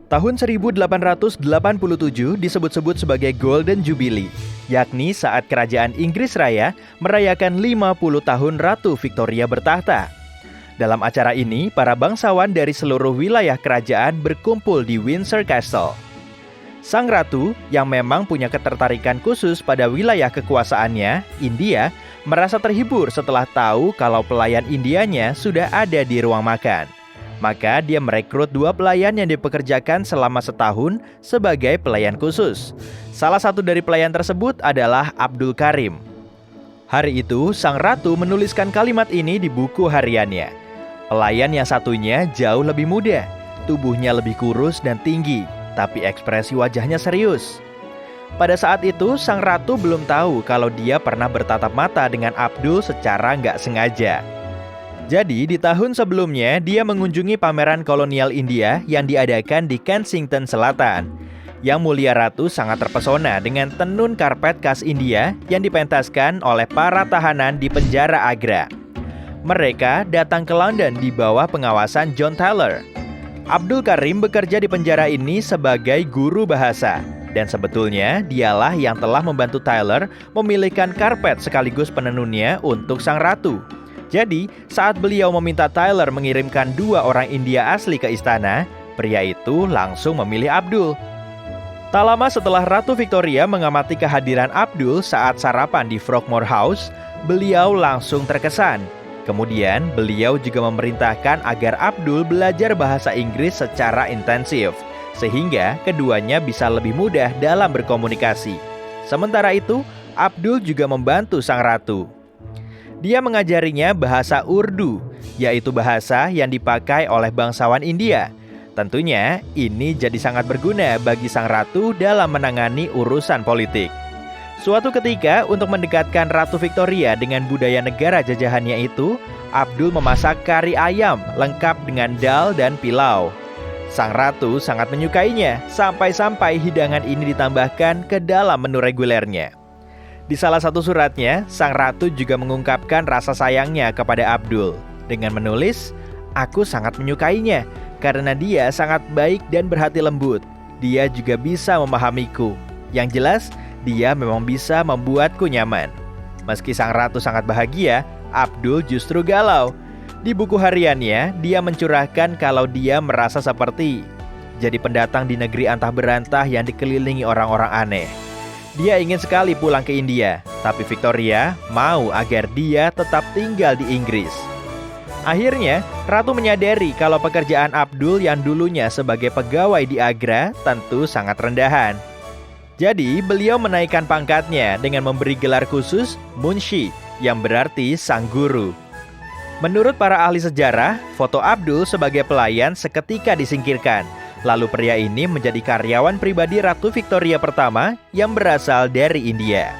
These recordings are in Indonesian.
Tahun 1887 disebut-sebut sebagai Golden Jubilee, yakni saat Kerajaan Inggris Raya merayakan 50 tahun Ratu Victoria bertahta. Dalam acara ini, para bangsawan dari seluruh wilayah kerajaan berkumpul di Windsor Castle. Sang ratu, yang memang punya ketertarikan khusus pada wilayah kekuasaannya, India, merasa terhibur setelah tahu kalau pelayan Indianya sudah ada di ruang makan. Maka dia merekrut 2 pelayan yang dipekerjakan selama setahun sebagai pelayan khusus. Salah satu dari pelayan tersebut adalah Abdul Karim. Hari itu, sang ratu menuliskan kalimat ini di buku hariannya. Pelayan yang satunya jauh lebih muda, tubuhnya lebih kurus dan tinggi, tapi ekspresi wajahnya serius. Pada saat itu, sang ratu belum tahu kalau dia pernah bertatap mata dengan Abdul secara nggak sengaja. Jadi, di tahun sebelumnya, dia mengunjungi pameran kolonial India yang diadakan di Kensington Selatan. Yang Mulia Ratu sangat terpesona dengan tenun karpet khas India yang dipentaskan oleh para tahanan di penjara Agra. Mereka datang ke London di bawah pengawasan John Taylor. Abdul Karim bekerja di penjara ini sebagai guru bahasa. Dan sebetulnya dialah yang telah membantu Taylor memilihkan karpet sekaligus penenunnya untuk sang ratu. Jadi, saat beliau meminta Taylor mengirimkan 2 orang India asli ke istana, pria itu langsung memilih Abdul. Tak lama setelah Ratu Victoria mengamati kehadiran Abdul saat sarapan di Frogmore House, beliau langsung terkesan. Kemudian, beliau juga memerintahkan agar Abdul belajar bahasa Inggris secara intensif, sehingga keduanya bisa lebih mudah dalam berkomunikasi. Sementara itu, Abdul juga membantu sang ratu. Dia mengajarinya bahasa Urdu, yaitu bahasa yang dipakai oleh bangsawan India. Tentunya, ini jadi sangat berguna bagi sang ratu dalam menangani urusan politik. Suatu ketika, untuk mendekatkan Ratu Victoria dengan budaya negara jajahannya itu, Abdul memasak kari ayam lengkap dengan dal dan pilau. Sang ratu sangat menyukainya, sampai-sampai hidangan ini ditambahkan ke dalam menu regulernya. Di salah satu suratnya, sang ratu juga mengungkapkan rasa sayangnya kepada Abdul dengan menulis, "Aku sangat menyukainya karena dia sangat baik dan berhati lembut. Dia juga bisa memahamiku. Yang jelas, dia memang bisa membuatku nyaman." Meski sang ratu sangat bahagia, Abdul justru galau. Di buku hariannya, dia mencurahkan kalau dia merasa seperti jadi pendatang di negeri antah berantah yang dikelilingi orang-orang aneh. Dia ingin sekali pulang ke India, tapi Victoria mau agar dia tetap tinggal di Inggris. Akhirnya, Ratu menyadari kalau pekerjaan Abdul yang dulunya sebagai pegawai di Agra tentu sangat rendahan. Jadi, beliau menaikkan pangkatnya dengan memberi gelar khusus Munshi, yang berarti sang guru. Menurut para ahli sejarah, foto Abdul sebagai pelayan seketika disingkirkan. Lalu pria ini menjadi karyawan pribadi Ratu Victoria pertama yang berasal dari India.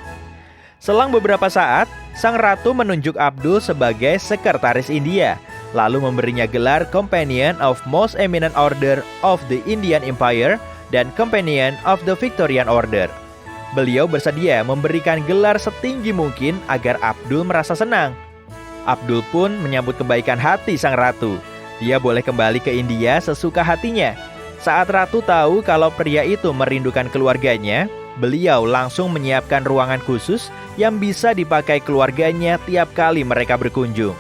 Selang beberapa saat, sang ratu menunjuk Abdul sebagai sekretaris India, lalu memberinya gelar Companion of Most Eminent Order of the Indian Empire dan Companion of the Victorian Order. Beliau bersedia memberikan gelar setinggi mungkin agar Abdul merasa senang. Abdul pun menyambut kebaikan hati sang ratu. Dia boleh kembali ke India sesuka hatinya. Saat ratu tahu kalau pria itu merindukan keluarganya, beliau langsung menyiapkan ruangan khusus yang bisa dipakai keluarganya tiap kali mereka berkunjung.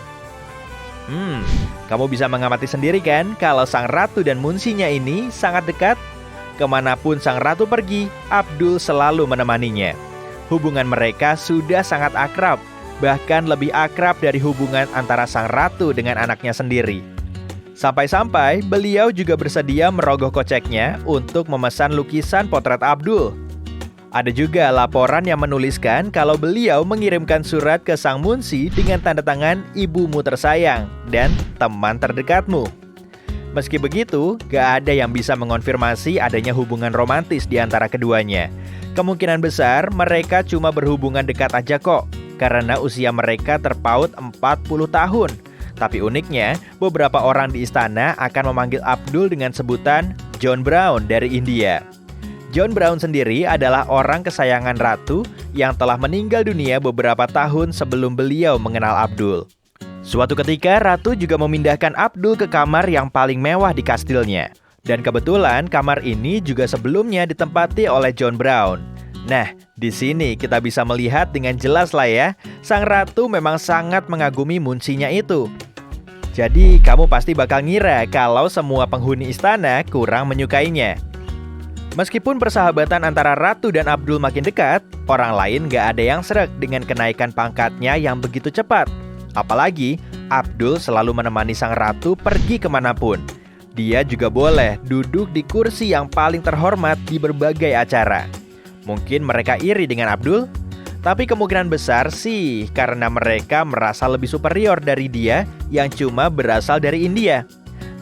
Kamu bisa mengamati sendiri kan kalau sang ratu dan munsinya ini sangat dekat? Kemanapun sang ratu pergi, Abdul selalu menemaninya. Hubungan mereka sudah sangat akrab, bahkan lebih akrab dari hubungan antara sang ratu dengan anaknya sendiri. Sampai-sampai beliau juga bersedia merogoh koceknya untuk memesan lukisan potret Abdul. Ada juga laporan yang menuliskan kalau beliau mengirimkan surat ke sang munsi dengan tanda tangan ibumu tersayang dan teman terdekatmu. Meski begitu, gak ada yang bisa mengonfirmasi adanya hubungan romantis di antara keduanya. Kemungkinan besar mereka cuma berhubungan dekat aja kok, karena usia mereka terpaut 40 tahun. Tapi uniknya, beberapa orang di istana akan memanggil Abdul dengan sebutan John Brown dari India. John Brown sendiri adalah orang kesayangan ratu yang telah meninggal dunia beberapa tahun sebelum beliau mengenal Abdul. Suatu ketika, ratu juga memindahkan Abdul ke kamar yang paling mewah di kastilnya. Dan kebetulan kamar ini juga sebelumnya ditempati oleh John Brown. Nah, di sini kita bisa melihat dengan jelas lah ya, sang ratu memang sangat mengagumi Munshi-nya itu. Jadi kamu pasti bakal ngira kalau semua penghuni istana kurang menyukainya. Meskipun persahabatan antara Ratu dan Abdul makin dekat, orang lain gak ada yang sreg dengan kenaikan pangkatnya yang begitu cepat. Apalagi, Abdul selalu menemani sang ratu pergi kemanapun. Dia juga boleh duduk di kursi yang paling terhormat di berbagai acara. Mungkin mereka iri dengan Abdul, tapi kemungkinan besar sih karena mereka merasa lebih superior dari dia yang cuma berasal dari India.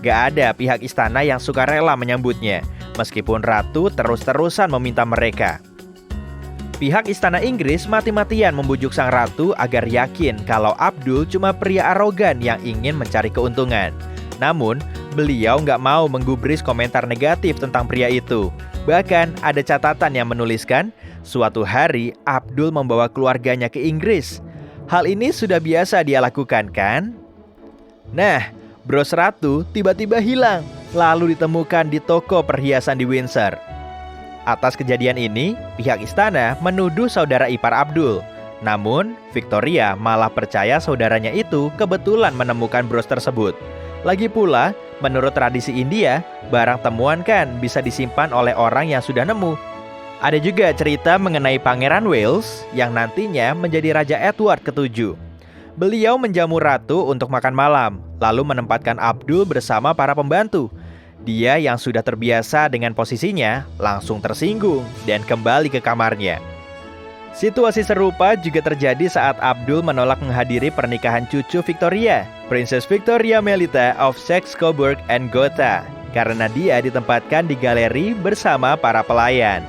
Gak ada pihak istana yang sukarela menyambutnya, meskipun ratu terus-terusan meminta mereka. Pihak istana Inggris mati-matian membujuk sang ratu agar yakin kalau Abdul cuma pria arogan yang ingin mencari keuntungan. Namun, beliau nggak mau menggubris komentar negatif tentang pria itu. Bahkan ada catatan yang menuliskan, suatu hari Abdul membawa keluarganya ke Inggris. Hal ini sudah biasa dia lakukan, kan? Nah, bros ratu tiba-tiba hilang, lalu ditemukan di toko perhiasan di Windsor. Atas kejadian ini, pihak istana menuduh saudara ipar Abdul. Namun, Victoria malah percaya saudaranya itu kebetulan menemukan bros tersebut. Lagi pula, menurut tradisi India, barang temuan kan bisa disimpan oleh orang yang sudah nemu. Ada juga cerita mengenai Pangeran Wales yang nantinya menjadi Raja Edward ke-7. Beliau menjamu ratu untuk makan malam, lalu menempatkan Abdul bersama para pembantu. Dia yang sudah terbiasa dengan posisinya langsung tersinggung dan kembali ke kamarnya. Situasi serupa juga terjadi saat Abdul menolak menghadiri pernikahan cucu Victoria, Princess Victoria Melita of Saxe-Coburg and Gotha, karena dia ditempatkan di galeri bersama para pelayan.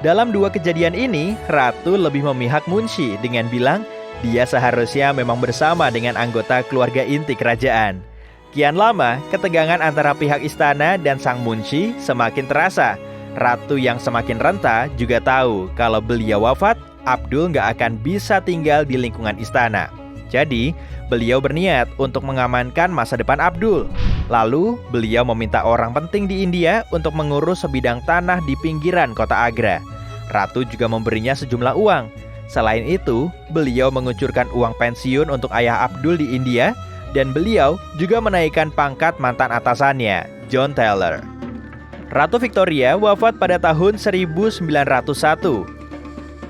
Dalam dua kejadian ini, ratu lebih memihak Munshi dengan bilang dia seharusnya memang bersama dengan anggota keluarga inti kerajaan. Kian lama, ketegangan antara pihak istana dan sang Munshi semakin terasa. Ratu yang semakin renta juga tahu kalau beliau wafat, Abdul nggak akan bisa tinggal di lingkungan istana. Jadi, beliau berniat untuk mengamankan masa depan Abdul. Lalu, beliau meminta orang penting di India untuk mengurus sebidang tanah di pinggiran kota Agra. Ratu juga memberinya sejumlah uang. Selain itu, beliau mengucurkan uang pensiun untuk ayah Abdul di India, dan beliau juga menaikkan pangkat mantan atasannya, John Taylor. Ratu Victoria wafat pada tahun 1901.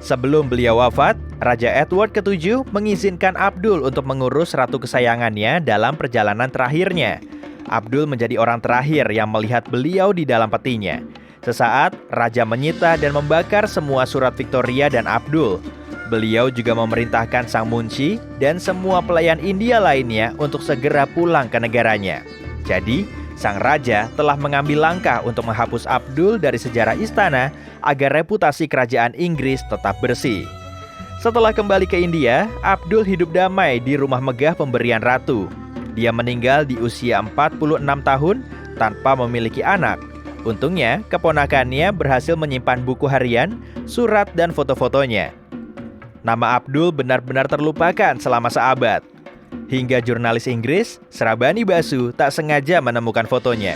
Sebelum beliau wafat, Raja Edward ke-7 mengizinkan Abdul untuk mengurus ratu kesayangannya dalam perjalanan terakhirnya. Abdul menjadi orang terakhir yang melihat beliau di dalam petinya. Sesaat, Raja menyita dan membakar semua surat Victoria dan Abdul. Beliau juga memerintahkan sang Munshi dan semua pelayan India lainnya untuk segera pulang ke negaranya. Jadi, sang raja telah mengambil langkah untuk menghapus Abdul dari sejarah istana agar reputasi kerajaan Inggris tetap bersih. Setelah kembali ke India, Abdul hidup damai di rumah megah pemberian ratu. Dia meninggal di usia 46 tahun tanpa memiliki anak. Untungnya, keponakannya berhasil menyimpan buku harian, surat, dan foto-fotonya. Nama Abdul benar-benar terlupakan selama seabad. Hingga jurnalis Inggris, Shrabani Basu, tak sengaja menemukan fotonya.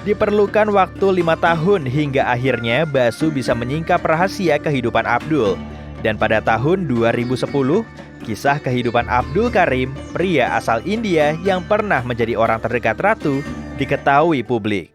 Diperlukan waktu 5 tahun hingga akhirnya Basu bisa menyingkap rahasia kehidupan Abdul. Dan pada tahun 2010, kisah kehidupan Abdul Karim, pria asal India yang pernah menjadi orang terdekat ratu, diketahui publik.